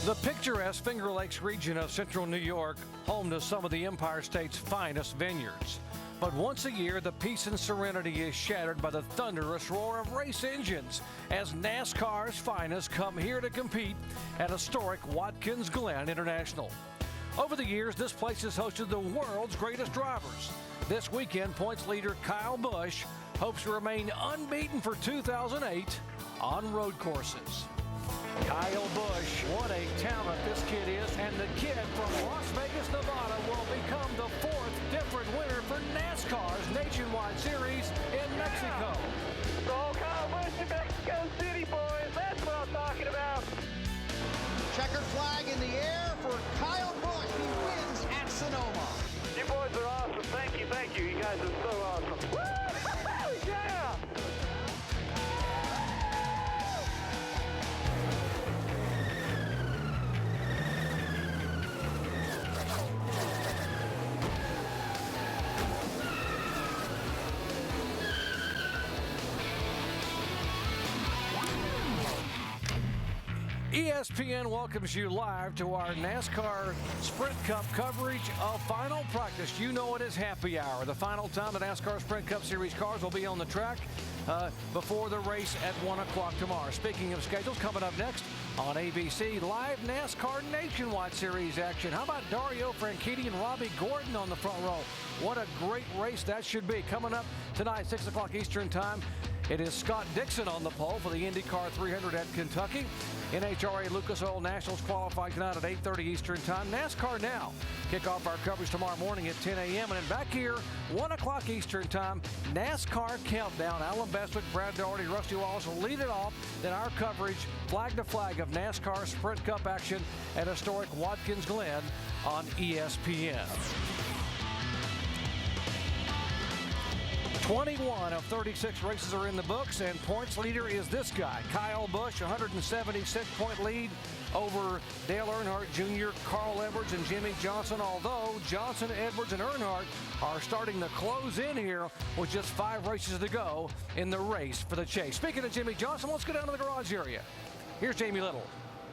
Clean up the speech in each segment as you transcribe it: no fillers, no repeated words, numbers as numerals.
The picturesque Finger Lakes region of central New York, home to some of the Empire State's finest vineyards. But once a year, the peace and serenity is shattered by the thunderous roar of race engines as NASCAR's finest come here to compete at historic Watkins Glen International. Over the years, this place has hosted the world's greatest drivers. This weekend, points leader Kyle Busch hopes to remain unbeaten for 2008 on road courses. Kyle Busch, what a talent this kid is, and the kid from Las Vegas, Nevada will become the fourth different winner for NASCAR's Nationwide Series in Mexico. So Kyle Busch to Mexico City, boys. That's what I'm talking about. Checkered flag in the air for Kyle Busch. He wins at Sonoma. You boys are awesome. Thank you, thank you. You guys are so awesome. Woo! Yeah! ESPN welcomes you live to our NASCAR Sprint Cup coverage of final practice. You know it is happy hour. The final time the NASCAR Sprint Cup Series cars will be on the track before the race at 1 o'clock tomorrow. Speaking of schedules, coming up next on ABC, live NASCAR Nationwide Series action. How about Dario Franchitti and Robbie Gordon on the front row? What a great race that should be. Coming up tonight, 6 o'clock Eastern time, it is Scott Dixon on the pole for the IndyCar 300 at Kentucky. NHRA Lucas Oil Nationals qualifying tonight at 8:30 Eastern time. NASCAR Now kick off our coverage tomorrow morning at 10 a.m. And then back here, 1 o'clock Eastern time, NASCAR Countdown. Alan Bestwick, Brad Daugherty, Rusty Wallace will lead it off. Then our coverage, flag to flag, of NASCAR Sprint Cup action at historic Watkins Glen on ESPN. 21 of 36 races are in the books, and points leader is this guy, Kyle Busch, 176-point lead over Dale Earnhardt Jr., Carl Edwards, and Jimmy Johnson, although Johnson, Edwards, and Earnhardt are starting to close in here with just 5 races to go in the race for the chase. Speaking of Jimmy Johnson, let's go down to the garage area. Here's Jamie Little.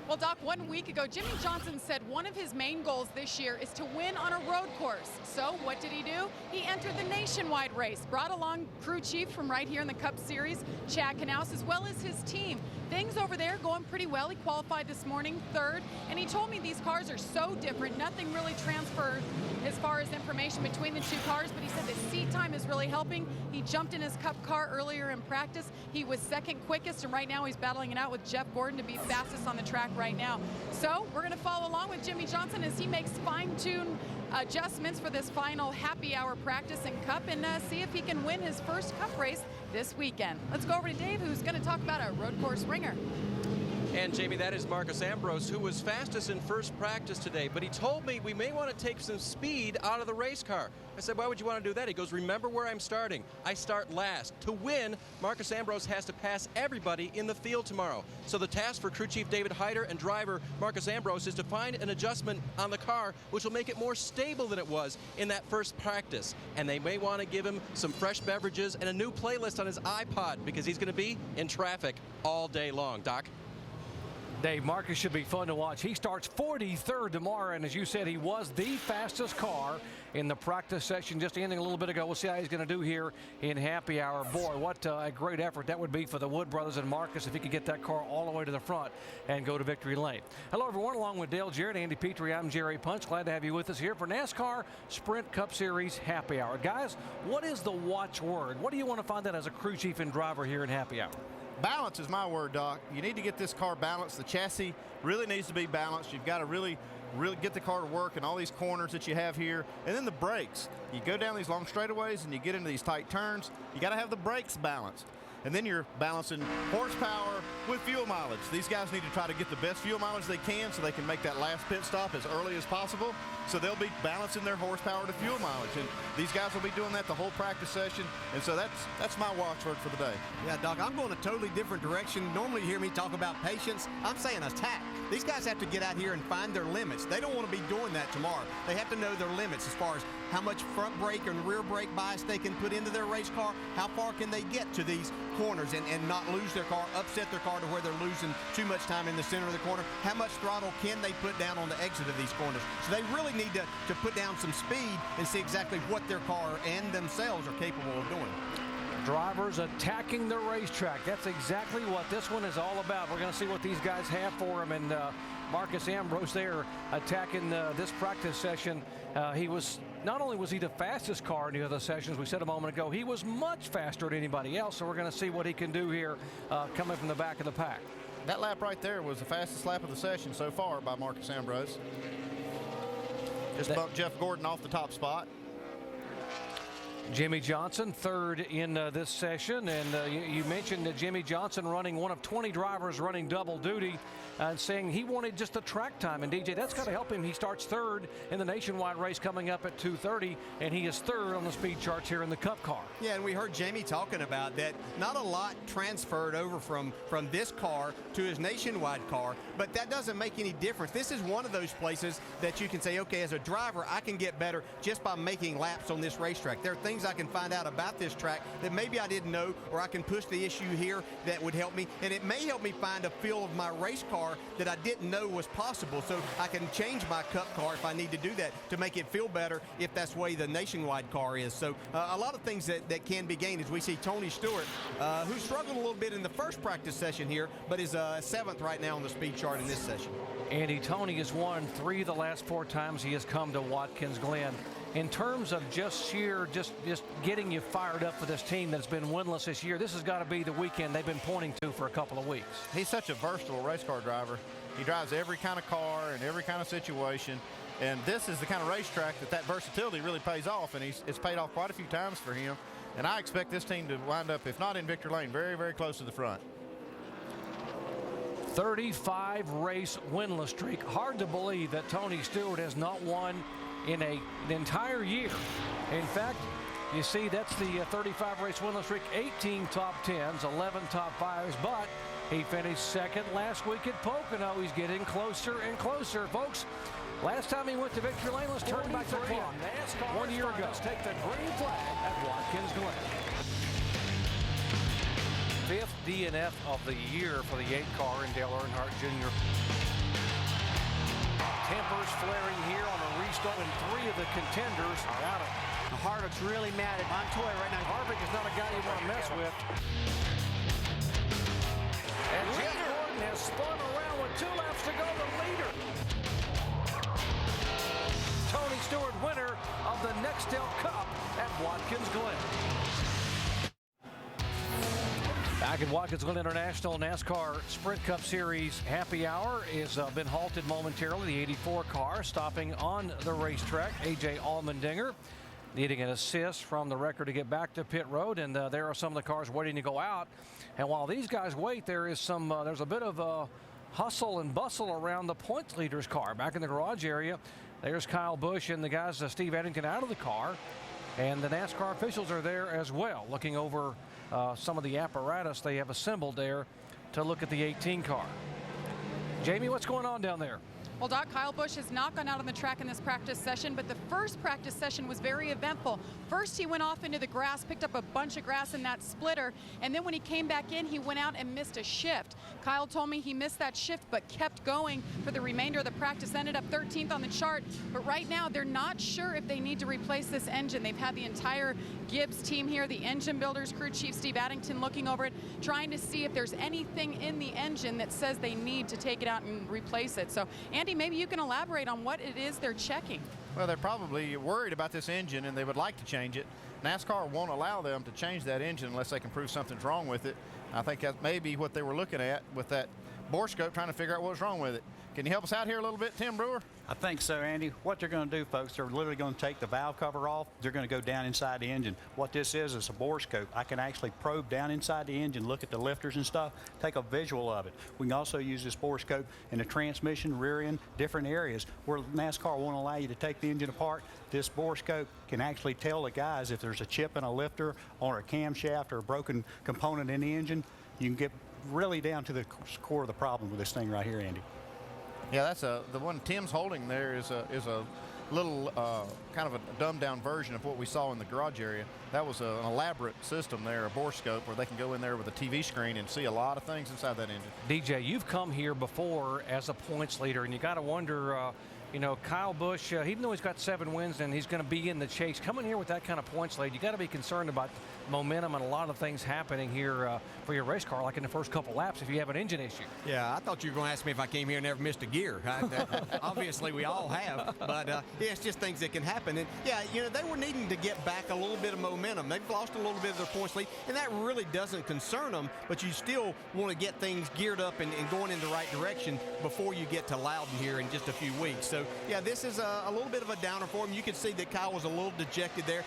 Well, Doc, 1 week ago, Jimmy Johnson said one of his main goals this year is to win on a road course. So what did he do? He entered the Nationwide race, brought along crew chief from right here in the Cup Series, Chad Knaus, as well as his team. Things over there going pretty well. He qualified this morning, 3rd, and he told me these cars are so different. Nothing really transferred as far as information between the two cars, but he said the seat time is really helping. He jumped in his Cup car earlier in practice. He was 2nd quickest, and right now he's battling it out with Jeff Gordon to be fastest on the track right now. So we're going to follow along with Jimmy Johnson as he makes fine-tuned adjustments for this final happy hour practice in Cup, and see if he can win his first Cup race this weekend. Let's go over to Dave, who's going to talk about a road course ringer. And Jamie, that is Marcus Ambrose, who was fastest in first practice today, but he told me we may want to take some speed out of the race car. I said, why would you want to do that? He goes, remember where I'm starting. I start last. To win, Marcus Ambrose has to pass everybody in the field tomorrow. So the task for crew chief David Hyder and driver Marcus Ambrose is to find an adjustment on the car which will make it more stable than it was in that first practice. And they may want to give him some fresh beverages and a new playlist on his iPod because he's going to be in traffic all day long. Doc? Dave, Marcus should be fun to watch. He starts 43rd tomorrow, and as you said, he was the fastest car in the practice session just ending a little bit ago. We'll see how he's going to do here in happy hour. Boy, what a great effort that would be for the Wood brothers and Marcus if he could get that car all the way to the front and go to victory lane. Hello, everyone. Along with Dale Jarrett, Andy Petrie, I'm Jerry Punch. Glad to have you with us here for NASCAR Sprint Cup Series happy hour. Guys, what is the watch word? What do you want to find out as a crew chief and driver here in happy hour? Balance is my word, Doc. You need to get this car balanced. The chassis really needs to be balanced. You've got to really get the car to work in all these corners that you have here. And then the brakes. You go down these long straightaways and you get into these tight turns. You got to have the brakes balanced. And then you're balancing horsepower with fuel mileage. These guys need to try to get the best fuel mileage they can so they can make that last pit stop as early as possible. So they'll be balancing their horsepower to fuel mileage. And these guys will be doing that the whole practice session. And so that's my watchword for the day. Yeah, Doc, I'm going a totally different direction. Normally you hear me talk about patience. I'm saying attack. These guys have to get out here and find their limits. They don't want to be doing that tomorrow. They have to know their limits as far as how much front brake and rear brake bias they can put into their race car. How far can they get to these corners and not lose their car, upset their car to where they're losing too much time in the center of the corner. How much throttle can they put down on the exit of these corners? So they really need to put down some speed and see exactly what their car and themselves are capable of doing. Drivers attacking the racetrack. That's exactly what this one is all about. We're going to see what these guys have for them. And Marcus Ambrose there attacking this practice session. Not only was he the fastest car in the other sessions, we said a moment ago, he was much faster than anybody else. So we're going to see what he can do here coming from the back of the pack. That lap right there was the fastest lap of the session so far by Marcus Ambrose. Just bumped Jeff Gordon off the top spot. Jimmy Johnson third in this session, and you mentioned that Jimmy Johnson running one of 20 drivers running double duty and saying he wanted just the track time. And DJ, that's got to help him. He starts third in the nationwide race coming up at 2:30, and he is third on the speed charts here in the Cup car. Yeah, and we heard Jamie talking about that. Not a lot transferred over from this car to his nationwide car, but that doesn't make any difference. This is one of those places that you can say, okay, as a driver, I can get better just by making laps on this racetrack. There are things I can find out about this track that maybe I didn't know, or I can push the issue here that would help me, and it may help me find a feel of my race car that I didn't know was possible, so I can change my Cup car if I need to do that to make it feel better if that's the way the nationwide car is. So a lot of things that can be gained as we see Tony Stewart, who struggled a little bit in the first practice session here, but is 7th right now on the speed chart in this session. Andy, Tony has won 3 of the last 4 times he has come to Watkins Glen. In terms of just getting you fired up for this team that's been winless this year, this has got to be the weekend they've been pointing to for a couple of weeks. He's such a versatile race car driver. He drives every kind of car and every kind of situation. And this is the kind of racetrack that versatility really pays off, and it's paid off quite a few times for him. And I expect this team to wind up, if not in victory lane, very, very close to the front. 35 race winless streak. Hard to believe that Tony Stewart has not won in an entire year. In fact, you see that's the 35 race winless streak, 18 top 10s, 11 top 5s, but he finished second last week at Pocono. He's getting closer and closer, folks. Last time he went to victory lane, let's turn back the clock. 1 year ago. Take the green flag at Watkins Glen. 5th DNF of the year for the 8 car in Dale Earnhardt Jr. Tempers flaring here on a restart, and 3 of the contenders are out of it. Harvick's really mad at Montoya right now. Harvick is not a guy you want to mess with. And Jeff Gordon has spun around with 2 laps to go, the leader. Tony Stewart, winner of the Nextel Cup at Watkins Glen. Back at Watkins Glen International, NASCAR Sprint Cup Series happy hour has been halted momentarily. The 84 car stopping on the racetrack. A.J. Allmendinger needing an assist from the wrecker to get back to pit road, and there are some of the cars waiting to go out. And while these guys wait, there's a bit of hustle and bustle around the points leader's car. Back in the garage area, there's Kyle Busch and the guys, Steve Eddington, out of the car. And the NASCAR officials are there as well, looking over some of the apparatus they have assembled there to look at the 18 car. Jamie, what's going on down there? Well, Doc, Kyle Busch has not gone out on the track in this practice session, but the first practice session was very eventful. First, he went off into the grass, picked up a bunch of grass in that splitter, and then when he came back in, he went out and missed a shift. Kyle told me he missed that shift, but kept going for the remainder of the practice, ended up 13th on the chart. But right now, they're not sure if they need to replace this engine. They've had the entire Gibbs team here, the engine builders, crew chief Steve Addington looking over it, trying to see if there's anything in the engine that says they need to take it out and replace it. So, Andy, maybe you can elaborate on what it is they're checking. Well, they're probably worried about this engine, and they would like to change it. NASCAR won't allow them to change that engine unless they can prove something's wrong with it. I think that may be what they were looking at with that bore scope, trying to figure out what's wrong with it. Can you help us out here a little bit, Tim Brewer? I think so, Andy. What they're going to do, folks, they're literally going to take the valve cover off. They're going to go down inside the engine. What this is a bore scope. I can actually probe down inside the engine, look at the lifters and stuff, take a visual of it. We can also use this bore scope in the transmission, rear end, different areas where NASCAR won't allow you to take the engine apart. This bore scope can actually tell the guys if there's a chip in a lifter or a camshaft or a broken component in the engine. You can get really down to the core of the problem with this thing right here, Andy. Yeah, that's the one Tim's holding there is a little kind of a dumbed-down version of what we saw in the garage area. That was an elaborate system there, a borescope, where they can go in there with a TV screen and see a lot of things inside that engine. DJ, you've come here before as a points leader, and you got to wonder, you know, Kyle Busch, even though he's got 7 wins and he's going to be in the chase, coming here with that kind of points lead, you got to be concerned about momentum and a lot of things happening here for your race car, like in the first couple laps if you have an engine issue. Yeah, I thought you were going to ask me if I came here and never missed a gear. Obviously, we all have, but yeah, it's just things that can happen. And yeah, you know, they were needing to get back a little bit of momentum. They've lost a little bit of their points lead, and that really doesn't concern them, but you still want to get things geared up and going in the right direction before you get to Loudon here in just a few weeks. So yeah, this is a little bit of a downer for him. You can see that Kyle was a little dejected there.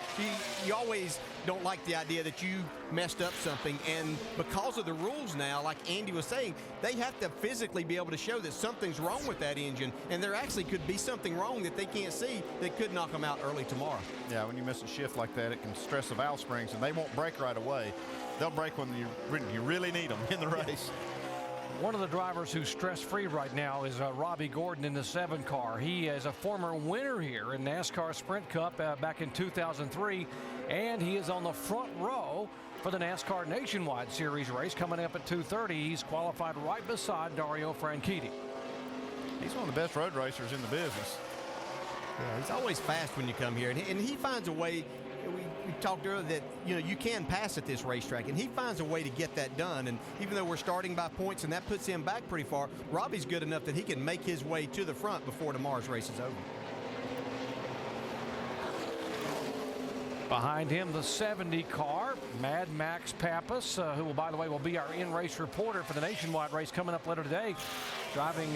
You always don't like the idea that you messed up something, and because of the rules now, like Andy was saying, they have to physically be able to show that something's wrong with that engine, and there actually could be something wrong that they can't see that could knock them out early tomorrow. Yeah, when you miss a shift like that, it can stress the valve springs, and they won't break right away. They'll break when you really need them in the race. One of the drivers who's stress-free right now is Robbie Gordon in the 7 car. He is a former winner here in NASCAR Sprint Cup back in 2003, and he is on the front row for the NASCAR Nationwide Series race coming up at 2:30. He's qualified right beside Dario Franchitti. He's one of the best road racers in the business. Yeah, he's always fast when you come here, and he finds a way. We talked earlier that, you know, you can pass at this racetrack, and he finds a way to get that done. And even though we're starting by points and that puts him back pretty far, Robbie's good enough that he can make his way to the front before tomorrow's race is over. Behind him, the 70 car, Mad Max Pappas, who will, by the way, will be our in-race reporter for the Nationwide race coming up later today, driving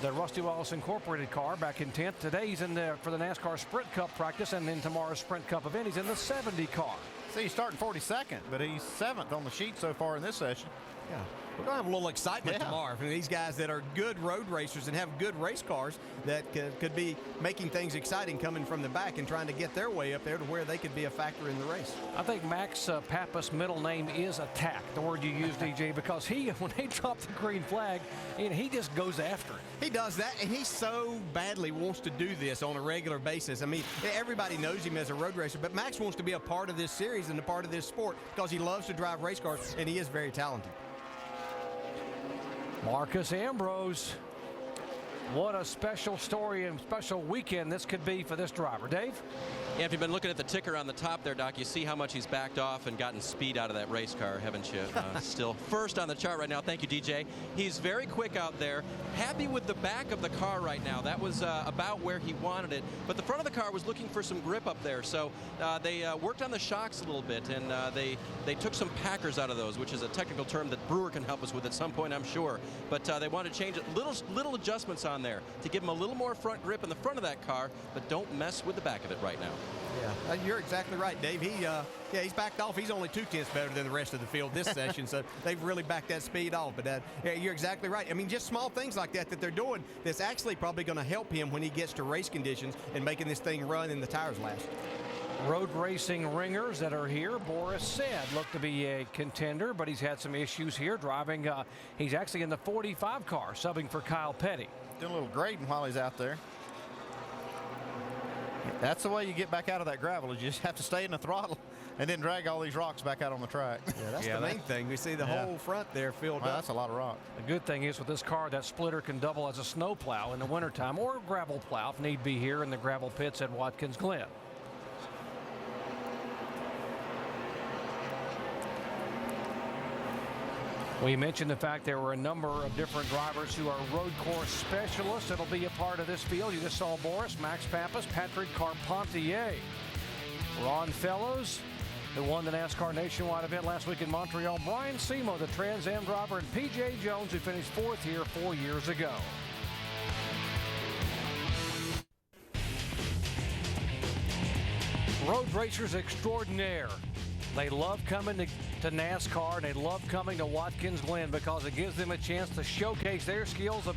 the Rusty Wallace Incorporated car back in 10th. Today he's in there for the NASCAR Sprint Cup practice, and then tomorrow's Sprint Cup event he's in the 70 car. See, he's starting 42nd, but he's 7th on the sheet so far in this session. Yeah, we're going to have a little excitement tomorrow from these guys that are good road racers and have good race cars that could be making things exciting coming from the back and trying to get their way up there to where they could be a factor in the race. I think Max Pappas' middle name is Attack, the word you use, DJ, because when they drop the green flag, he just goes after it. He does that, and he so badly wants to do this on a regular basis. I mean, everybody knows him as a road racer, but Max wants to be a part of this series and a part of this sport because he loves to drive race cars, and he is very talented. Marcus Ambrose. What a special story and special weekend this could be for this driver. Dave? Yeah, if you've been looking at the ticker on the top there, Doc, you see how much he's backed off and gotten speed out of that race car, haven't you? Still first on the chart right now. Thank you, DJ. He's very quick out there. Happy with the back of the car right now. That was about where he wanted it. But the front of the car was looking for some grip up there. So they worked on the shocks a little bit, and they took some packers out of those, which is a technical term that Brewer can help us with at some point, I'm sure. But they want to change it. Little adjustments on there to give him a little more front grip in the front of that car, but don't mess with the back of it right now. Yeah, you're exactly right, Dave. He's backed off. He's only 2/10 better than the rest of the field this session, so they've really backed that speed off. But yeah, you're exactly right. I mean, just small things like that they're doing that's actually probably going to help him when he gets to race conditions and making this thing run and the tires last. Road racing ringers that are here. Boris Said looked to be a contender, but he's had some issues here driving. He's actually in the 45 car, subbing for Kyle Petty. Doing a little grading while he's out there. That's the way you get back out of that gravel, is you just have to stay in the throttle and then drag all these rocks back out on the track. Yeah, that's the main thing. We see the whole front there filled up. That's a lot of rock. The good thing is with this car, that splitter can double as a snow plow in the wintertime or a gravel plow if need be here in the gravel pits at Watkins Glen. We mentioned the fact there were a number of different drivers who are road course specialists that'll be a part of this field. You just saw Boris, Max Pappas, Patrick Carpentier, Ron Fellows, who won the NASCAR Nationwide event last week in Montreal, Brian Semo, the Trans Am driver, and P.J. Jones, who finished 4th here 4 years ago. Road racers extraordinaire. They love coming to NASCAR, and they love coming to Watkins Glen because it gives them a chance to showcase their skills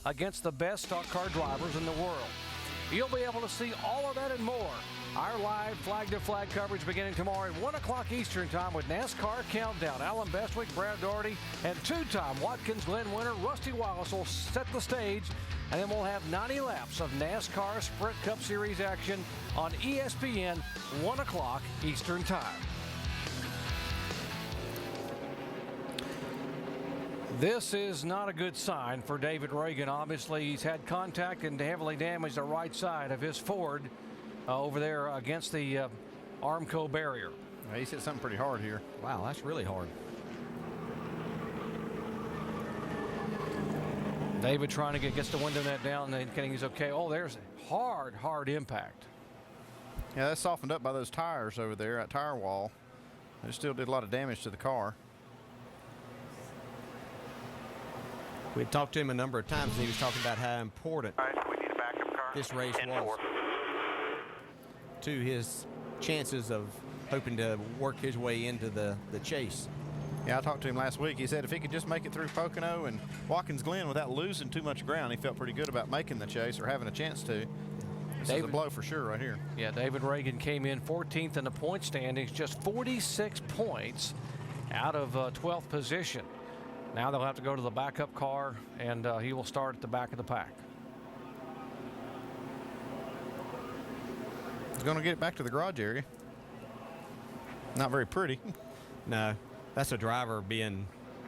against the best stock car drivers in the world. You'll be able to see all of that and more. Our live flag-to-flag coverage beginning tomorrow at 1 o'clock Eastern Time with NASCAR Countdown. Alan Bestwick, Brad Daugherty, and two-time Watkins Glen winner Rusty Wallace will set the stage. And then we'll have 90 laps of NASCAR Sprint Cup Series action on ESPN, 1 o'clock Eastern Time. This is not a good sign for David Reagan. Obviously, he's had contact and heavily damaged the right side of his Ford over there against the Armco barrier. He's hit something pretty hard here. Wow, that's really hard. David trying to gets the window net down, indicating he's okay. Oh, there's a hard impact. Yeah, that's softened up by those tires over there, that tire wall. It still did a lot of damage to the car. We had talked to him a number of times, and he was talking about how important We need a backup car. this race 10-4. was to his chances of hoping to work his way into the chase. Yeah, I talked to him last week. He said if he could just make it through Pocono and Watkins Glen without losing too much ground, he felt pretty good about making the chase or having a chance to. This is a blow for sure right here. Yeah, David Reagan came in 14th in the point standings, just 46 points out of 12th position. Now they'll have to go to the backup car, and he will start at the back of the pack. He's going to get it back to the garage area. Not very pretty. No, that's a driver being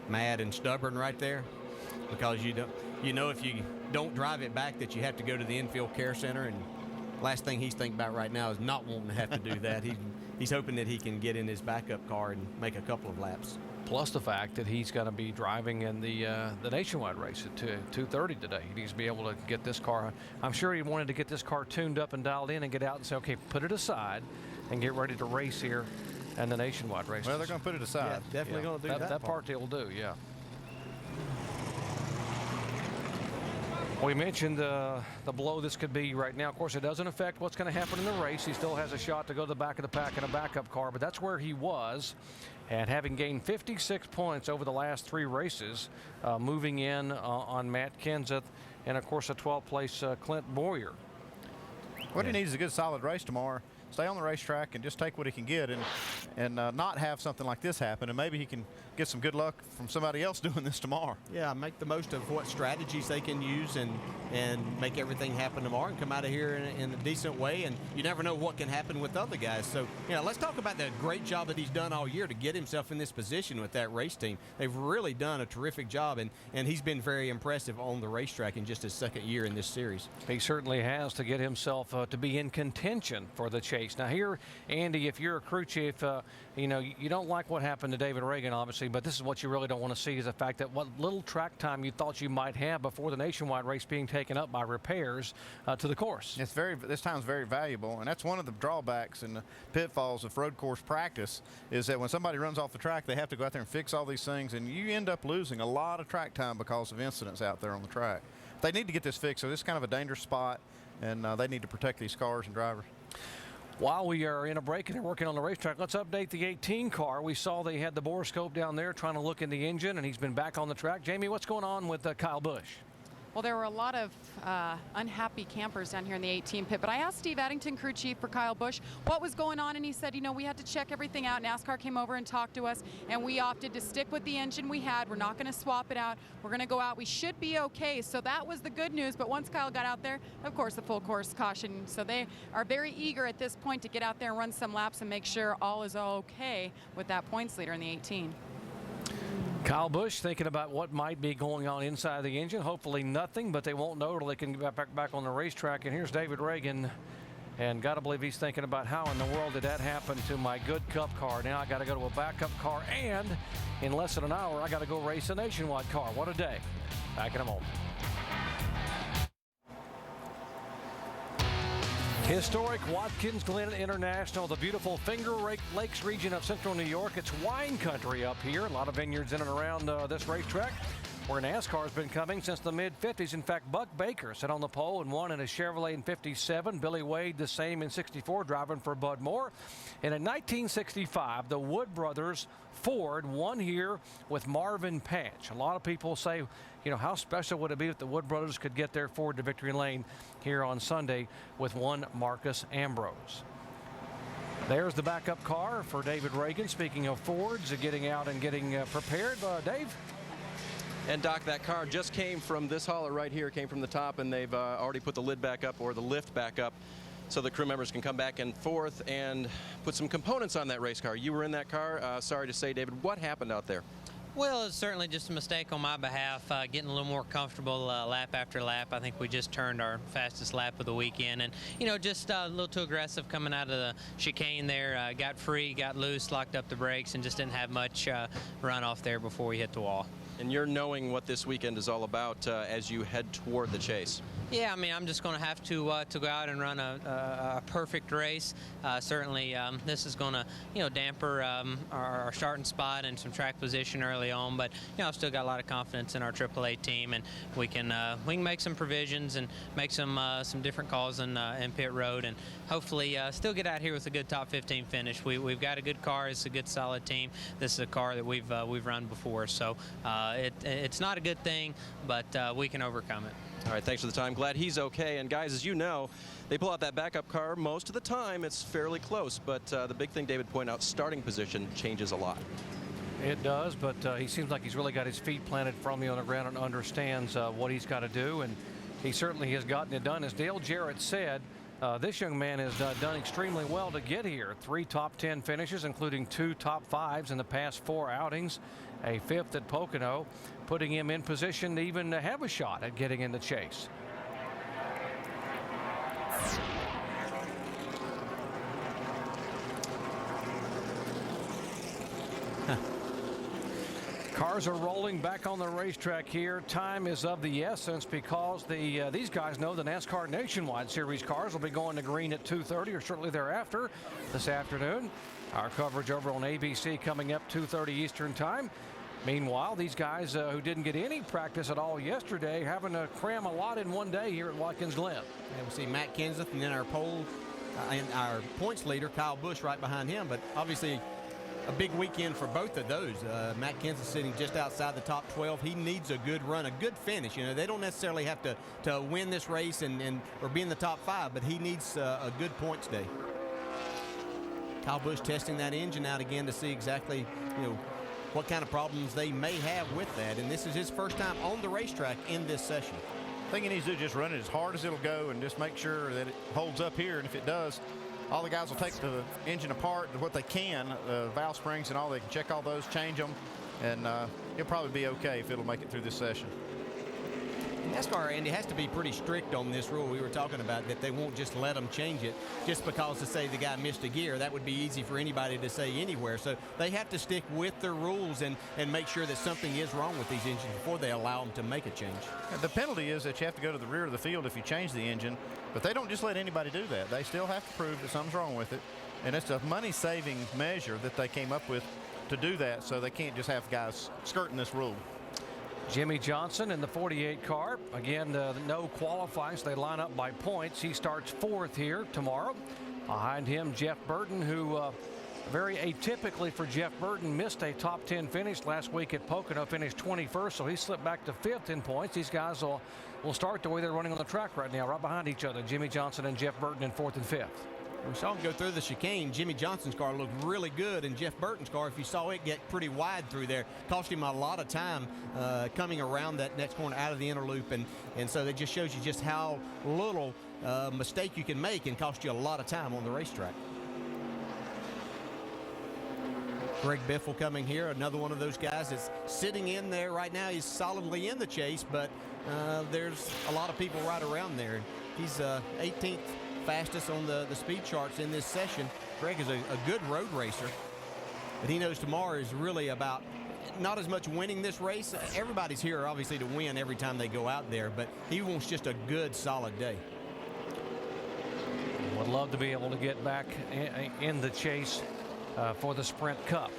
mad and stubborn right there, because you know if you don't drive it back that you have to go to the infield care center, and last thing he's thinking about right now is not wanting to have to do that. He's hoping that he can get in his backup car and make a couple of laps. Plus the fact that he's going to be driving in the nationwide race at 2:30 today. He needs to be able to get this car. I'm sure he wanted to get this car tuned up and dialed in and get out and say, okay, put it aside and get ready to race here in the nationwide race. Well, they're going to put it aside. Yeah, definitely going to do that. That part they will do, yeah. We mentioned the blow this could be right now. Of course, it doesn't affect what's going to happen in the race. He still has a shot to go to the back of the pack in a backup car, but that's where he was. And having gained 56 points over the last 3 races, moving in on Matt Kenseth, and of course a 12th place Clint Boyer. What he needs is a good solid race tomorrow. Stay on the racetrack and just take what he can get, and not have something like this happen. And maybe he can get some good luck from somebody else doing this tomorrow. Yeah, make the most of what strategies they can use and make everything happen tomorrow and come out of here in a decent way. And you never know what can happen with other guys. So, let's talk about the great job that he's done all year to get himself in this position with that race team. They've really done a terrific job, and he's been very impressive on the racetrack in just his second year in this series. He certainly has, to get himself to be in contention for the chase. Now here, Andy, if you're a crew chief, you don't like what happened to David Reagan, obviously, but this is what you really don't want to see, is the fact that what little track time you thought you might have before the nationwide race being taken up by repairs to the course. This time's very valuable, and that's one of the drawbacks and the pitfalls of road course practice, is that when somebody runs off the track, they have to go out there and fix all these things, and you end up losing a lot of track time because of incidents out there on the track. They need to get this fixed, so this is kind of a dangerous spot, and they need to protect these cars and drivers. While we are in a break and they're working on the racetrack, let's update the 18 car. We saw they had the borescope down there trying to look in the engine, and he's been back on the track. Jamie, what's going on with Kyle Busch? Well, there were a lot of unhappy campers down here in the 18 pit, but I asked Steve Addington, crew chief for Kyle Busch, what was going on, and he said, we had to check everything out. NASCAR came over and talked to us, and we opted to stick with the engine we had. We're not going to swap it out. We're going to go out. We should be okay. So that was the good news, but once Kyle got out there, of course, the full course caution. So they are very eager at this point to get out there and run some laps and make sure all is okay with that points leader in the 18. Kyle Busch thinking about what might be going on inside the engine. Hopefully nothing, but they won't know till they can get back on the racetrack. And here's David Reagan, and got to believe he's thinking about how in the world did that happen to my good Cup car. Now I got to go to a backup car, and in less than an hour I got to go race a nationwide car. What a day. Back in a moment. Historic Watkins Glen International, the beautiful Finger Lakes region of central New York. It's wine country up here. A lot of vineyards in and around this racetrack, where NASCAR has been coming since the mid-50s. In fact, Buck Baker sat on the pole and won in a Chevrolet in 57. Billy Wade the same in 64, driving for Bud Moore. And in 1965, the Wood brothers Ford won here with Marvin Patch. A lot of people say, you know, how special would it be if the Wood brothers could get their Ford to victory lane here on Sunday with one Marcus Ambrose. There's the backup car for David Reagan. Speaking of Fords, getting out and getting prepared. Dave? And Doc, that car just came from this hauler right here, came from the top, and they've already put the lid back up, or the lift back up, so the crew members can come back and forth and put some components on that race car. You were in that car. Sorry to say, David, what happened out there? Well, it's certainly just a mistake on my behalf, getting a little more comfortable lap after lap. I think we just turned our fastest lap of the weekend, and, you know, just a little too aggressive coming out of the chicane there. Got free, got loose, locked up the brakes, and just didn't have much run off there before we hit the wall. And you're knowing what this weekend is all about as you head toward the chase. Yeah, I mean, I'm just going to have to go out and run a perfect race. Certainly, this is going to, you know, damper our starting spot and some track position early on. But, you know, I've still got a lot of confidence in our AAA team, and we can make some provisions and make some different calls in pit road, and hopefully still get out here with a good top 15 finish. We've got a good car. It's a good, solid team. This is a car that we've run before, so it's not a good thing, but we can overcome it. All right, thanks for the time. Glad he's okay. And guys, as you know, they pull out that backup car. Most of the time, it's fairly close. But the big thing David pointed out, starting position changes a lot. It does, but he seems like he's really got his feet planted firmly on the ground and understands what he's got to do. And he certainly has gotten it done. As Dale Jarrett said, this young man has done extremely well to get here. 3 top 10 finishes, including 2 top 5s in the past 4 outings. A 5th at Pocono, putting him in position to even have a shot at getting in the chase. Cars are rolling back on the racetrack here. Time is of the essence because these guys know the NASCAR Nationwide Series cars will be going to green at 2:30 or shortly thereafter this afternoon. Our coverage over on ABC coming up 2:30 Eastern time. Meanwhile, these guys who didn't get any practice at all yesterday having to cram a lot in one day here at Watkins Glen. And we see Matt Kenseth and then our pole and our points leader, Kyle Busch, right behind him. But obviously a big weekend for both of those. Matt Kenseth sitting just outside the top 12. He needs a good run, a good finish. You know, they don't necessarily have to win this race or be in the top 5, but he needs a good points day. Kyle Busch testing that engine out again to see exactly, you know, what kind of problems they may have with that. And this is his first time on the racetrack in this session. I think he needs to just run it as hard as it'll go and just make sure that it holds up here. And if it does, all the guys will take the engine apart, what they can, valve springs and all. They can check all those, change them, and he'll probably be okay if it'll make it through this session. NASCAR, Andy, has to be pretty strict on this rule we were talking about, that they won't just let them change it just because to say the guy missed a gear. That would be easy for anybody to say anywhere. So they have to stick with their rules and make sure that something is wrong with these engines before they allow them to make a change. The penalty is that you have to go to the rear of the field if you change the engine, but they don't just let anybody do that. They still have to prove that something's wrong with it, and it's a money-saving measure that they came up with to do that, so they can't just have guys skirting this rule. Jimmy Johnson in the 48 car. Again, no qualifying, so they line up by points. He starts 4th here tomorrow. Behind him, Jeff Burton, who very atypically for Jeff Burton missed a top 10 finish last week at Pocono, finished 21st, so he slipped back to 5th in points. These guys will start the way they're running on the track right now, right behind each other. Jimmy Johnson and Jeff Burton in 4th and 5th. We saw him go through the chicane. Jimmy Johnson's car looked really good, and Jeff Burton's car, if you saw it get pretty wide through there, cost him a lot of time coming around that next corner out of the inner loop, and so that just shows you just how little mistake you can make and cost you a lot of time on the racetrack. Greg Biffle coming here, another one of those guys that's sitting in there right now. He's solidly in the chase, but there's a lot of people right around there. He's 18th fastest on the speed charts in this session. Greg is a good road racer, but he knows tomorrow is really about not as much winning this race. Everybody's here obviously to win every time they go out there, but he wants just a good solid day. Would love to be able to get back in the chase for the Sprint Cup.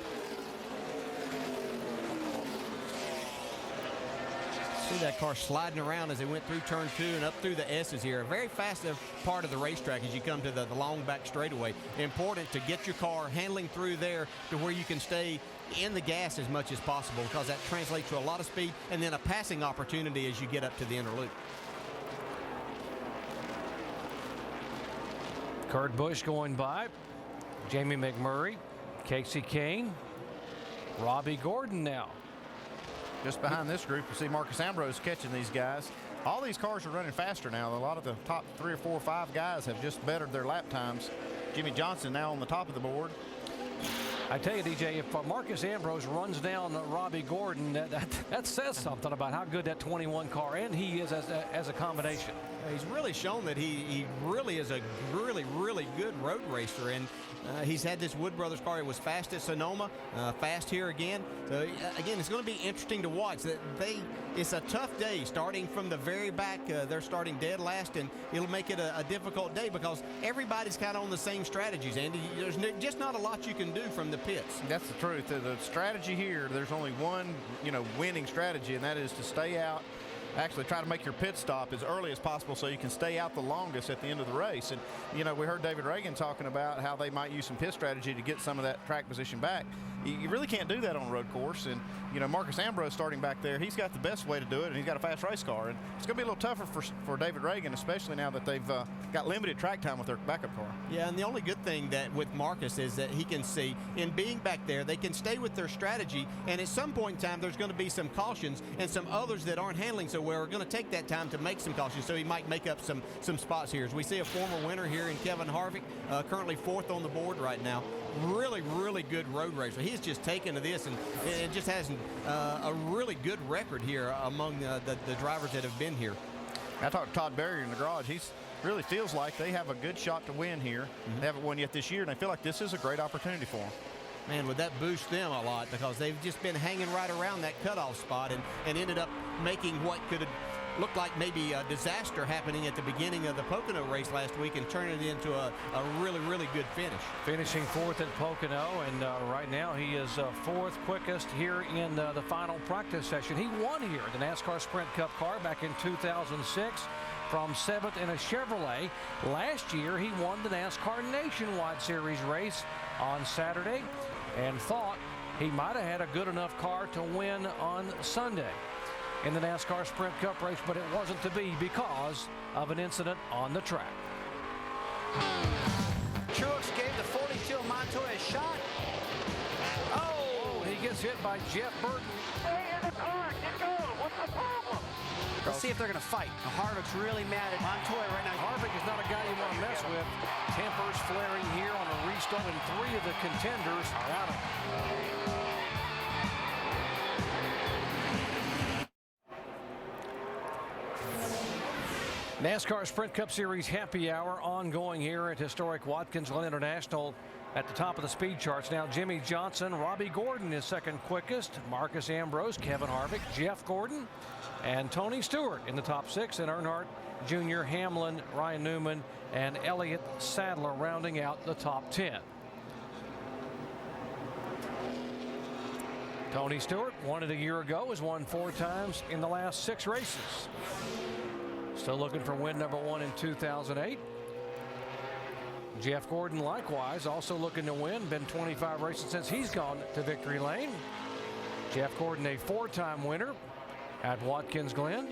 See that car sliding around as they went through turn 2 and up through the S's here. A very fast part of the racetrack as you come to the long back straightaway. Important to get your car handling through there to where you can stay in the gas as much as possible, because that translates to a lot of speed and then a passing opportunity as you get up to the inner loop. Kurt Busch going by, Jamie McMurray, Casey Kane, Robbie Gordon now. Just behind this group, you see Marcus Ambrose catching these guys. All these cars are running faster now. A lot of the top 3 or 4 or 5 guys have just bettered their lap times. Jimmy Johnson now on the top of the board. I tell you, DJ, if Marcus Ambrose runs down Robbie Gordon, that says something about how good that 21 car and he is as a combination. He's really shown that he really is a really good road racer, and he's had this Wood Brothers car. It was fast at Sonoma, fast here again. So again, it's going to be interesting to watch. It's a tough day starting from the very back. They're starting dead last, and it'll make it a difficult day because everybody's kind of on the same strategies, Andy. There's just not a lot you can do from the pits. That's the truth. The strategy here, there's only one, winning strategy, and that is to stay out. Actually try to make your pit stop as early as possible so you can stay out the longest at the end of the race. And, we heard David Reagan talking about how they might use some pit strategy to get some of that track position back. You really can't do that on a road course. And, Marcus Ambrose starting back there, he's got the best way to do it, and he's got a fast race car. And it's going to be a little tougher for David Reagan, especially now that they've got limited track time with their backup car. Yeah, and the only good thing that with Marcus is that he can see in being back there, they can stay with their strategy, and at some point in time, there's going to be some cautions, and some others that aren't handling so well are going to take that time to make some cautions, so he might make up some spots here. As we see a former winner here in Kevin Harvick, currently 4th on the board right now. Really good road racer. He's just taken to this and just has a really good record here among the drivers that have been here. I talked to Todd Berrier in the garage. He really feels like they have a good shot to win here. They haven't won yet this year, and I feel like this is a great opportunity for them. Man, would that boost them a lot, because they've just been hanging right around that cutoff spot and ended up making what could have looked like maybe a disaster happening at the beginning of the Pocono race last week and turning it into a really good finish. Finishing 4th at Pocono, and right now he is 4th quickest here in the final practice session. He won here the NASCAR Sprint Cup car back in 2006 from 7th in a Chevrolet. Last year he won the NASCAR Nationwide Series race on Saturday and thought he might have had a good enough car to win on Sunday in the NASCAR Sprint Cup race, but it wasn't to be because of an incident on the track. Truex gave the 42 Montoya a shot. Oh, he gets hit by Jeff Burton. Stay in the car. Get going. What's the problem? Let's see if they're going to fight. Harvick's really mad at Montoya right now. Harvick is not a guy you want to mess with. Tempers flaring here on a restart, and 3 of the contenders are out of it. NASCAR Sprint Cup Series happy hour ongoing here at historic Watkins Glen International. At the top of the speed charts now, Jimmy Johnson, Robbie Gordon is 2nd quickest, Marcus Ambrose, Kevin Harvick, Jeff Gordon, and Tony Stewart in the top 6, and Earnhardt Jr., Hamlin, Ryan Newman, and Elliott Sadler rounding out the top 10. Tony Stewart won it a year ago, has won 4 times in the last 6 races. Still looking for win number 1 in 2008. Jeff Gordon likewise also looking to win. Been 25 races since he's gone to victory lane. Jeff Gordon, a 4-time winner at Watkins Glen.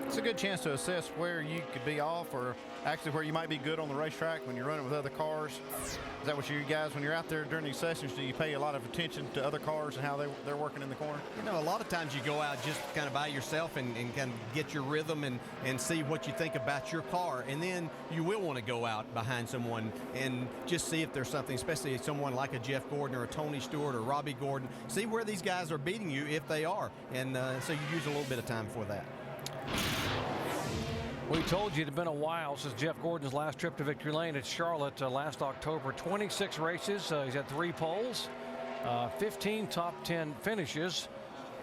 It's a good chance to assess where you could be off, or actually where you might be good on the racetrack when you're running with other cars. Is that what you guys, when you're out there during these sessions, do you pay a lot of attention to other cars and how they're working in the corner? A lot of times you go out just kind of by yourself and kind of get your rhythm and see what you think about your car, and then you will want to go out behind someone and just see if there's something, especially someone like a Jeff Gordon or a Tony Stewart or Robbie Gordon. See where these guys are beating you, if they are, and so you use a little bit of time for that. We told you it had been a while since Jeff Gordon's last trip to victory lane at Charlotte last October. 26 races. He's had 3 poles, 15 top 10 finishes.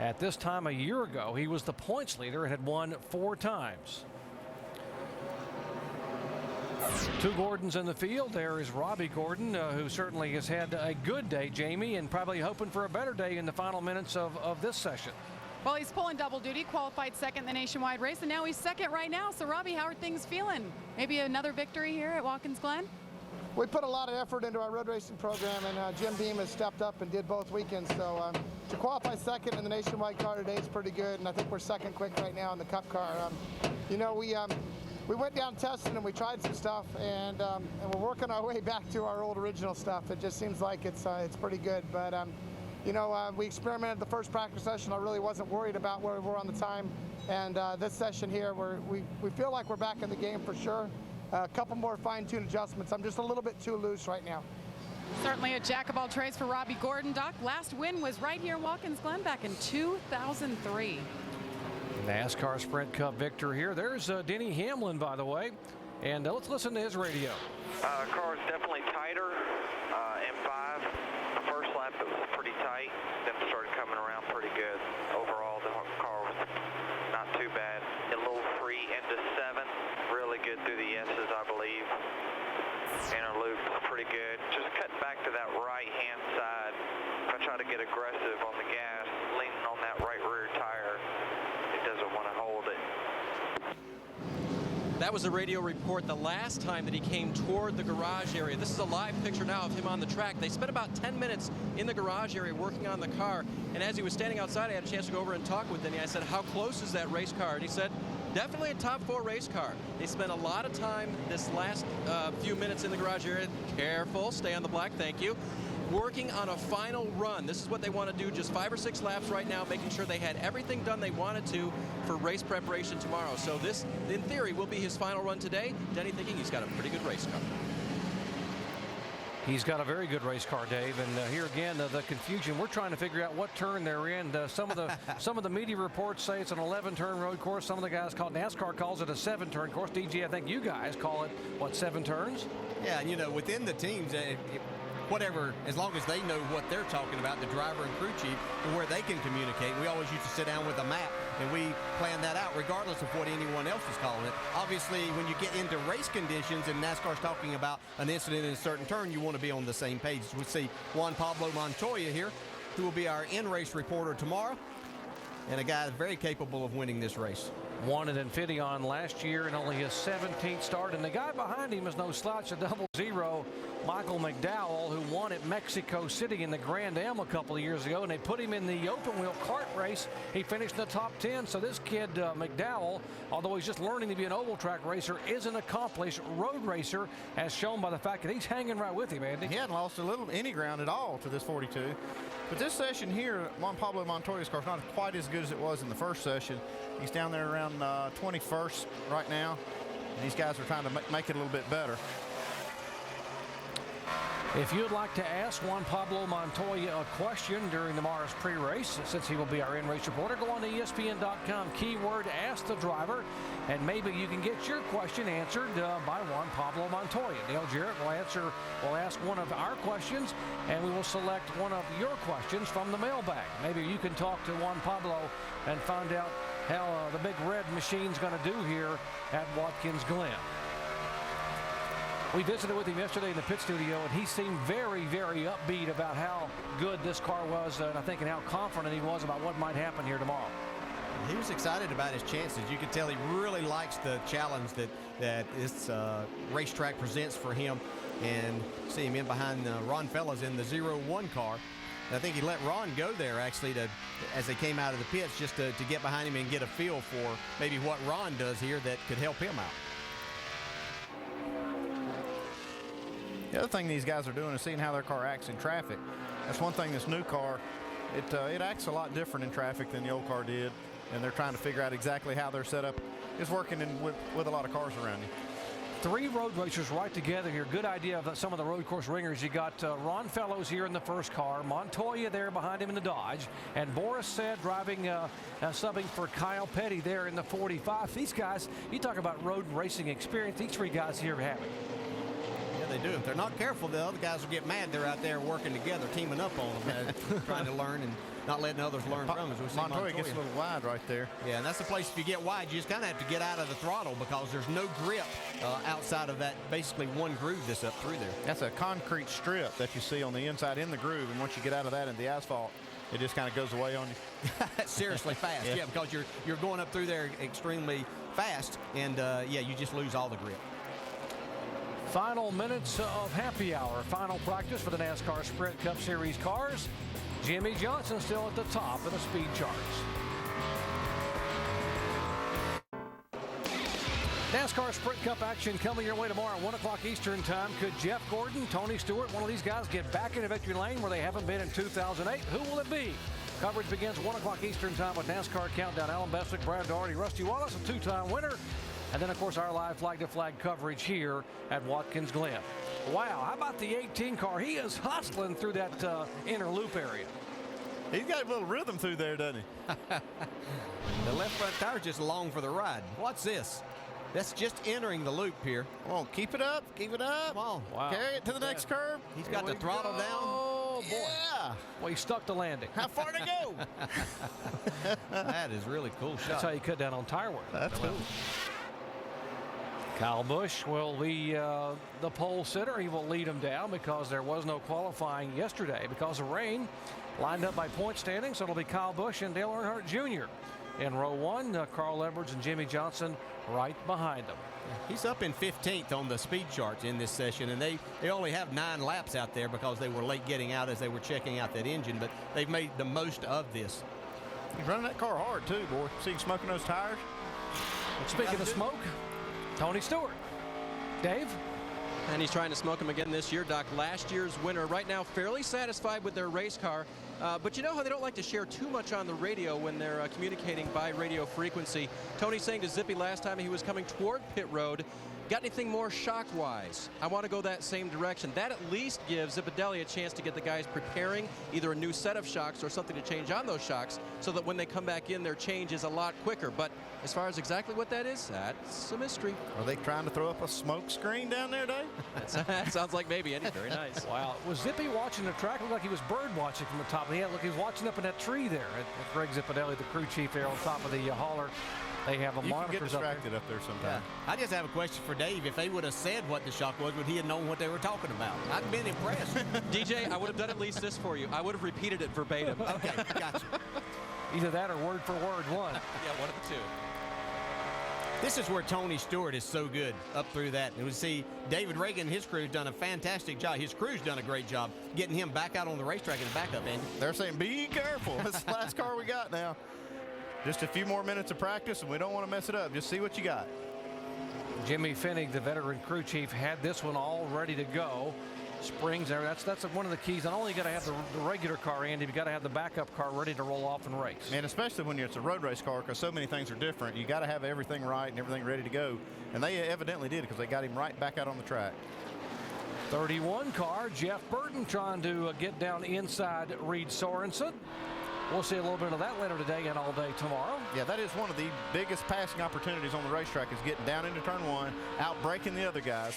At this time a year ago, he was the points leader and had won 4 times. 2 Gordons in the field. There is Robbie Gordon, who certainly has had a good day, Jamie, and probably hoping for a better day in the final minutes of this session. Well, he's pulling double duty, qualified 2nd in the nationwide race, and now he's 2nd right now. So, Robbie, how are things feeling? Maybe another victory here at Watkins Glen? we put a lot of effort into our road racing program, and Jim Beam has stepped up and did both weekends. So to qualify second in the nationwide car today is pretty good, and I think we're second quick right now in the Cup car. You know, we went down testing and we tried some stuff, and we're working our way back to our old original stuff. It just seems like it's pretty good. But you know, we experimented the first practice session. I really wasn't worried about where we were on the time, and this session here, we feel like we're back in the game for sure. A couple more fine-tuned adjustments. I'm just a little bit too loose right now. Certainly a jack of all trades for Robbie Gordon. Doc, last win was right here in Watkins Glen back in 2003. NASCAR Sprint Cup victor here. There's Denny Hamlin, by the way. And let's listen to his radio. Car's definitely tighter. M5, the first lap it was pretty tight. Then it started coming around pretty good. Overall, the car was not too bad. A little free into 7. Really good through the S's, I believe. Inner loop is pretty good. Just cutting back to that right-hand side. If I try to get aggressive on the gas, leaning on that right rear tire, it doesn't want to hold it. That was a radio report the last time that he came toward the garage area. This is a live picture now of him on the track. They spent about 10 minutes in the garage area working on the car. And as he was standing outside, I had a chance to go over and talk with him. I said, how close is that race car? And he said, definitely a top 4 race car. They spent a lot of time this last few minutes in the garage area. Careful, stay on the black, thank you. Working on a final run. This is what they want to do, just 5 or 6 laps right now, making sure they had everything done they wanted to for race preparation tomorrow. So this, in theory, will be his final run today. Denny thinking he's got a pretty good race car. He's got a very good race car, Dave. And here again, the confusion. We're trying to figure out what turn they're in. Some of the media reports say it's an 11-turn road course. Some of the guys NASCAR calls it a 7-turn course. DG, I think you guys call it, what, 7 turns? Yeah, and you know, within the teams, whatever, as long as they know what they're talking about, the driver and crew chief, and where they can communicate. We always used to sit down with a map and we plan that out regardless of what anyone else is calling it. Obviously, when you get into race conditions and NASCAR's talking about an incident in a certain turn, you want to be on the same page. We see Juan Pablo Montoya here, who will be our in-race reporter tomorrow, and a guy very capable of winning this race. Won at Infineon last year in only his 17th start, and the guy behind him is no slouch, a 00, Michael McDowell, who won at Mexico City in the Grand Am a couple of years ago, and they put him in the open wheel kart race. He finished in the top 10. So this kid McDowell, although he's just learning to be an oval track racer, is an accomplished road racer, as shown by the fact that he's hanging right with him, Andy. He hadn't lost any ground at all to this 42. But this session here, Juan Pablo Montoya's car is not quite as good as it was in the first session. He's down there around 21st right now. And these guys are trying to make it a little bit better. If you'd like to ask Juan Pablo Montoya a question during tomorrow's pre-race, since he will be our in-race reporter, go on to ESPN.com, keyword Ask the Driver, and maybe you can get your question answered by Juan Pablo Montoya. Dale Jarrett will ask one of our questions, and we will select one of your questions from the mailbag. Maybe you can talk to Juan Pablo and find out how the big red machine's going to do here at Watkins Glen. We visited with him yesterday in the pit studio, and he seemed very, very upbeat about how good this car was, and I think and how confident he was about what might happen here tomorrow. He was excited about his chances. You could tell he really likes the challenge that this racetrack presents for him, and see him in behind Ron Fellas in the 01 car. I think he let Ron go there actually as they came out of the pits, just to get behind him and get a feel for maybe what Ron does here that could help him out. The other thing these guys are doing is seeing how their car acts in traffic. That's one thing, this new car, it acts a lot different in traffic than the old car did, and they're trying to figure out exactly how their setup is working with a lot of cars around you. 3 road racers right together here. Good idea of some of the road course ringers. You got Ron Fellows here in the first car, Montoya there behind him in the Dodge, and Boris said driving subbing for Kyle Petty there in the 45. These guys, you talk about road racing experience, these 3 guys here have it. They do. If they're not careful, the other guys will get mad. They're out there working together, teaming up on them, trying to learn and not letting others learn from them. Montoya gets a little wide right there. Yeah, and that's the place, if you get wide, you just kind of have to get out of the throttle because there's no grip outside of that basically one groove that's up through there. That's a concrete strip that you see on the inside in the groove, and once you get out of that into the asphalt, it just kind of goes away on you. Seriously fast, yeah, because you're going up through there extremely fast, and yeah, you just lose all the grip. Final minutes of happy hour. Final practice for the NASCAR Sprint Cup Series cars. Jimmy Johnson still at the top of the speed charts. NASCAR Sprint Cup action coming your way tomorrow, 1 o'clock Eastern time. Could Jeff Gordon, Tony Stewart, one of these guys get back into victory lane where they haven't been in 2008? Who will it be? Coverage begins 1 o'clock Eastern time with NASCAR Countdown. Alan Bessick, Brad Daugherty, Rusty Wallace, a two-time winner. And then, of course, our live flag-to-flag coverage here at Watkins Glen. Wow, how about the 18 car? He is hustling through that inner loop area. He's got a little rhythm through there, doesn't he? The left front tire just along for the ride. What's this? That's just entering the loop here. Come on, keep it up, keep it up. Come on. Wow. Carry it to the next curve. He's got the throttle down. Oh, boy. Yeah. Well, he stuck the landing. How far to go? That is really cool shot. That's how you cut down on tire wear. That's cool. Kyle Busch will be the pole sitter. He will lead them down because there was no qualifying yesterday because of rain. Lined up by point standing, so it'll be Kyle Busch and Dale Earnhardt Jr. in row 1. Carl Edwards and Jimmy Johnson right behind them. He's up in 15th on the speed charts in this session, and they only have 9 laps out there because they were late getting out as they were checking out that engine, but they've made the most of this. He's running that car hard, too, boy. See him smoking those tires? Speaking of smoke, Tony Stewart. Dave? And he's trying to smoke him again this year, Doc. Last year's winner. Right now, fairly satisfied with their race car. But you know how they don't like to share too much on the radio when they're communicating by radio frequency. Tony's saying to Zippy last time he was coming toward pit road, got anything more shock-wise? I want to go that same direction. That at least gives Zipadelli a chance to get the guys preparing either a new set of shocks or something to change on those shocks so that when they come back in, their change is a lot quicker. But as far as exactly what that is, that's a mystery. Are they trying to throw up a smoke screen down there, Dave? That sounds like maybe, Andy. Very nice. Wow. Was Zippy watching the track? Looked like he was bird watching from the top. He was watching up in that tree there. At Greg Zipadelli, the crew chief there on top of the hauler. They have a You can get monitors up there. distracted up there sometimes. I just have a question for Dave. If they would have said what the shock was, would he have known what they were talking about? I've been impressed. DJ, I would have done at least this for you. I would have repeated it verbatim. Okay, gotcha. Either that or word for word one. Yeah, one of the two. This is where Tony Stewart is so good up through that. And we see David Reagan and his crew's done a fantastic job. His crew's done a great job getting him back out on the racetrack in the backup, Andy. They're saying, be careful. That's the last car we got now. Just a few more minutes of practice, and we don't want to mess it up. Just see what you got. Jimmy Finnig, the veteran crew chief, had this one all ready to go. Springs there. That's one of the keys. Not only you got to have the regular car, Andy, you got to have the backup car ready to roll off and race. And especially when it's a road race car, because so many things are different. You got to have everything right and everything ready to go. And they evidently did, because they got him right back out on the track. 31 car, Jeff Burton trying to get down inside Reed Sorensen. We'll see a little bit of that later today and all day tomorrow. Yeah, that is one of the biggest passing opportunities on the racetrack is getting down into turn 1, out braking the other guys.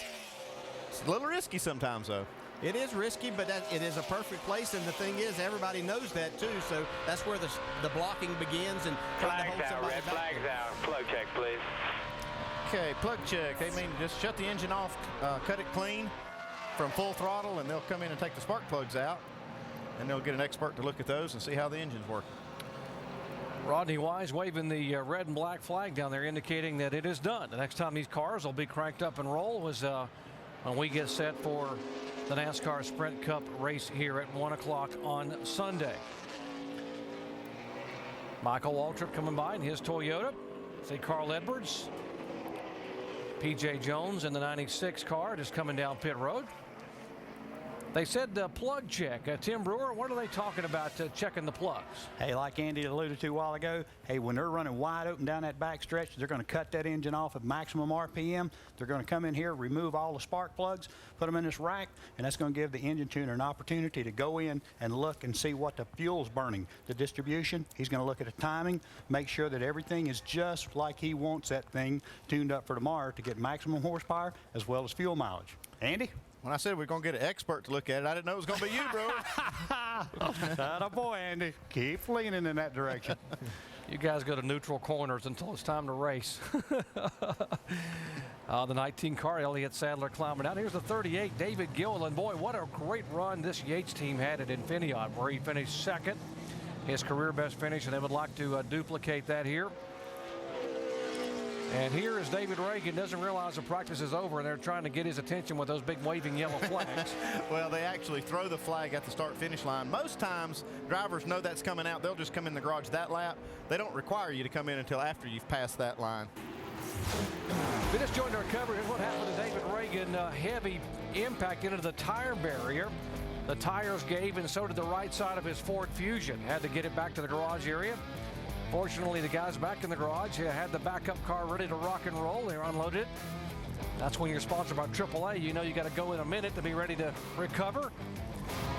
It's a little risky sometimes, though. It is risky, but it is a perfect place, and the thing is, everybody knows that too. So that's where the blocking begins and trying to hold somebody back. Flags out. Plug check, please. Okay, plug check. They mean just shut the engine off, cut it clean from full throttle, and they'll come in and take the spark plugs out, and they'll get an expert to look at those and see how the engine's working. Rodney Wise waving the red and black flag down there, indicating that it is done. The next time these cars will be cranked up and roll was when we get set for the NASCAR Sprint Cup race here at 1 o'clock on Sunday. Michael Waltrip coming by in his Toyota. See Carl Edwards. P.J. Jones in the 96 car just coming down pit road. They said plug check. Tim Brewer, what are they talking about checking the plugs? Hey, like Andy alluded to a while ago, hey, when they're running wide open down that back stretch, they're going to cut that engine off at maximum RPM. They're going to come in here, remove all the spark plugs, put them in this rack, and that's going to give the engine tuner an opportunity to go in and look and see what the fuel's burning. The distribution, he's going to look at the timing, make sure that everything is just like he wants that thing tuned up for tomorrow to get maximum horsepower as well as fuel mileage. Andy? When I said we're going to get an expert to look at it, I didn't know it was going to be you, bro. Atta boy, Andy. Keep leaning in that direction. You guys go to neutral corners until it's time to race. The 19 car, Elliott Sadler climbing down. Here's the 38, David Gilliland. Boy, what a great run this Yates team had at Infineon, where he finished second. His career best finish, and they would like to duplicate that here. And here is David Reagan, doesn't realize the practice is over, and they're trying to get his attention with those big waving yellow flags. Well, they actually throw the flag at the start-finish line. Most times, drivers know that's coming out. They'll just come in the garage that lap. They don't require you to come in until after you've passed that line. We just joined our coverage. Here's what happened to David Reagan. Heavy impact into the tire barrier. The tires gave, and so did the right side of his Ford Fusion. Had to get it back to the garage area. Fortunately, the guys back in the garage had the backup car ready to rock and roll. They unloaded it. That's when you're sponsored by AAA. You know you got to go in a minute to be ready to recover.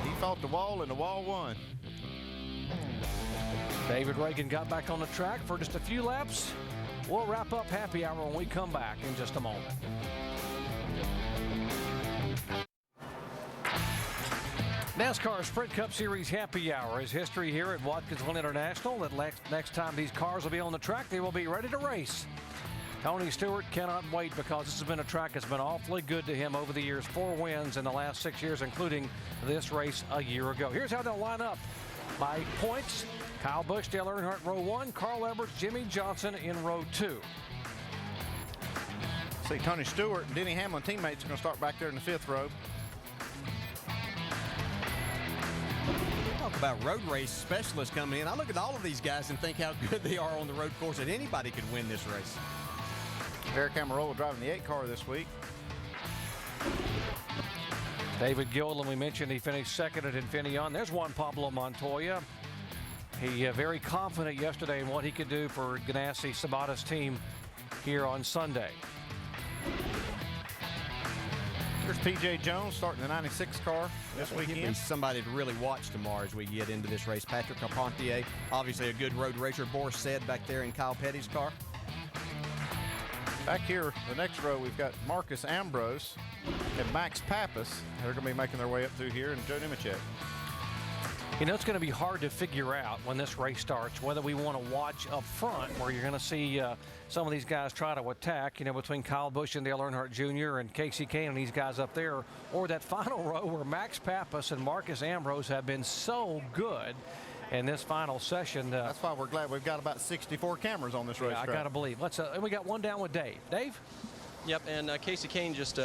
He fought the wall, and the wall won. David Reagan got back on the track for just a few laps. We'll wrap up happy hour when we come back in just a moment. NASCAR Sprint Cup Series Happy Hour is history here at Watkins Glen International. That next time these cars will be on the track, they will be ready to race. Tony Stewart cannot wait because this has been a track that's been awfully good to him over the years. 4 wins in the last 6 years, including this race a year ago. Here's how they'll line up by points. Kyle Busch, Dale Earnhardt, row 1. Carl Edwards, Jimmy Johnson in row 2. See, Tony Stewart and Denny Hamlin teammates are going to start back there in the 5th row. Talk about road race specialists coming in. I look at all of these guys and think how good they are on the road course, that anybody could win this race. Eric Amarola driving the 8 car this week. David Gilliland, we mentioned he finished second at Infineon. There's Juan Pablo Montoya. He very confident yesterday in what he could do for Ganassi Sabata's team here on Sunday. There's P.J. Jones starting the 96 car this weekend. He'll be somebody to really watch tomorrow as we get into this race. Patrick Carpentier, obviously a good road racer. Boris Said back there in Kyle Petty's car. Back here, the next row, we've got Marcus Ambrose and Max Pappas. They're going to be making their way up through here, and Joe Nemechek. You know, it's going to be hard to figure out when this race starts whether we want to watch up front, where you're going to see some of these guys try to attack, you know, between Kyle Busch and Dale Earnhardt Jr. and Casey Kane and these guys up there, or that final row where Max Pappas and Marcus Ambrose have been so good in this final session. That's why we're glad we've got about 64 cameras on this racetrack. I got to believe. Let's. And we got one down with Dave. Dave? Yep, and Casey Kane just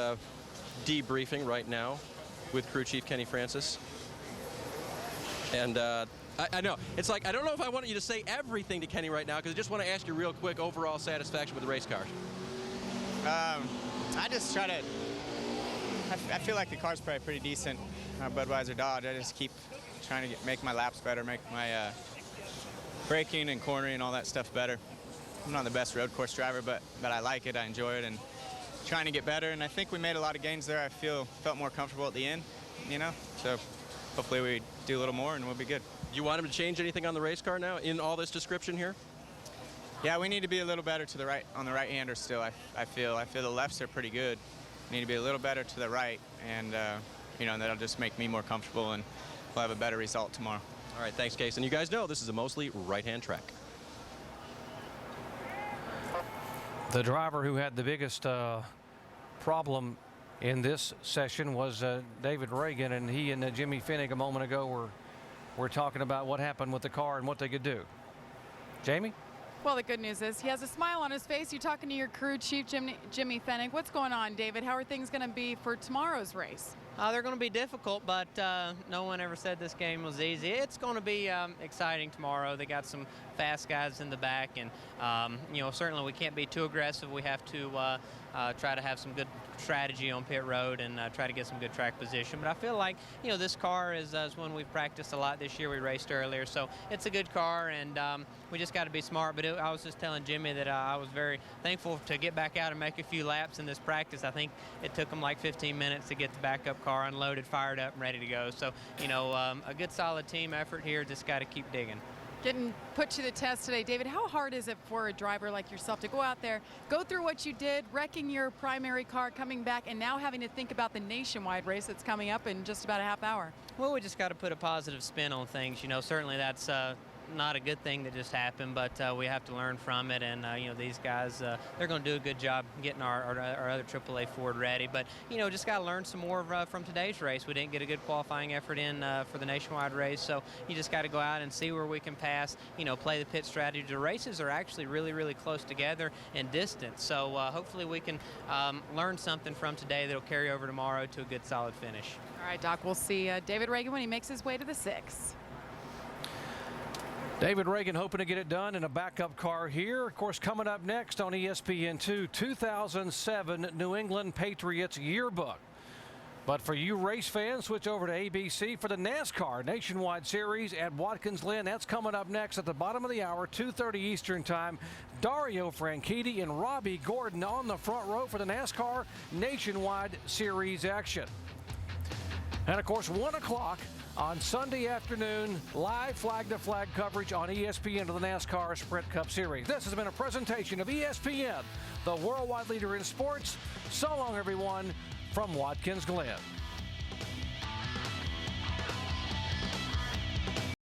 debriefing right now with crew chief Kenny Francis. And I know, it's like, I don't know if I want you to say everything to Kenny right now, because I just want to ask you real quick, overall satisfaction with the race cars. I just try to, I feel like the car's probably pretty decent. Budweiser Dodge, I just keep trying to make my laps better, make my braking and cornering and all that stuff better. I'm not the best road course driver, but I like it, I enjoy it, and trying to get better. And I think we made a lot of gains there. I felt more comfortable at the end, you know, so hopefully we do a little more and we'll be good. Do you want him to change anything on the race car now in all this description here? Yeah, we need to be a little better to the right, on the right-hander still. I feel the lefts are pretty good. We need to be a little better to the right, and you know, that'll just make me more comfortable, and we'll have a better result tomorrow. All right, thanks, Case. And you guys know this is a mostly right-hand track. The driver who had the biggest problem in this session was David Reagan, and he and Jimmy Finnick a moment ago were talking about what happened with the car and what they could do. Jamie? Well, the good news is he has a smile on his face. You're talking to your crew chief, Jimmy Fennick. What's going on, David? How are things going to be for tomorrow's race? They're going to be difficult, but no one ever said this game was easy. It's going to be exciting tomorrow. They got some fast guys in the back, and you know, certainly we can't be too aggressive. We have to try to have some good strategy on pit road and try to get some good track position. But I feel like, you know, this car is one we've practiced a lot this year. We raced earlier, so it's a good car, and we just got to be smart. But I was just telling Jimmy that I was very thankful to get back out and make a few laps in this practice. I think it took them like 15 minutes to get the backup car unloaded, fired up, and ready to go. So, you know, a good solid team effort here. Just got to keep digging. Getting put to the test today. David, how hard is it for a driver like yourself to go out there, go through what you did, wrecking your primary car, coming back, and now having to think about the nationwide race that's coming up in just about a half hour? Well, we just got to put a positive spin on things. You know, certainly that's not a good thing that just happened, but we have to learn from it. And you know, these guys, they're going to do a good job getting our other AAA Ford ready. But you know, just got to learn some more from today's race. We didn't get a good qualifying effort in for the nationwide race, so you just got to go out and see where we can pass. You know, play the pit strategy. The races are actually really close together in distance, so hopefully we can learn something from today that'll carry over tomorrow to a good solid finish. All right, Doc, we'll see David Reagan when he makes his way to the 6. David Reagan hoping to get it done in a backup car here. Of course, coming up next on ESPN2, 2007 New England Patriots yearbook. But for you race fans, switch over to ABC for the NASCAR Nationwide Series at Watkins, Glen. That's coming up next at the bottom of the hour, 2:30 Eastern Time. Dario Franchitti and Robbie Gordon on the front row for the NASCAR Nationwide Series action. And of course, 1 o'clock on Sunday afternoon, live flag-to-flag coverage on ESPN of the NASCAR Sprint Cup Series. This has been a presentation of ESPN, the worldwide leader in sports. So long, everyone, from Watkins, Glen.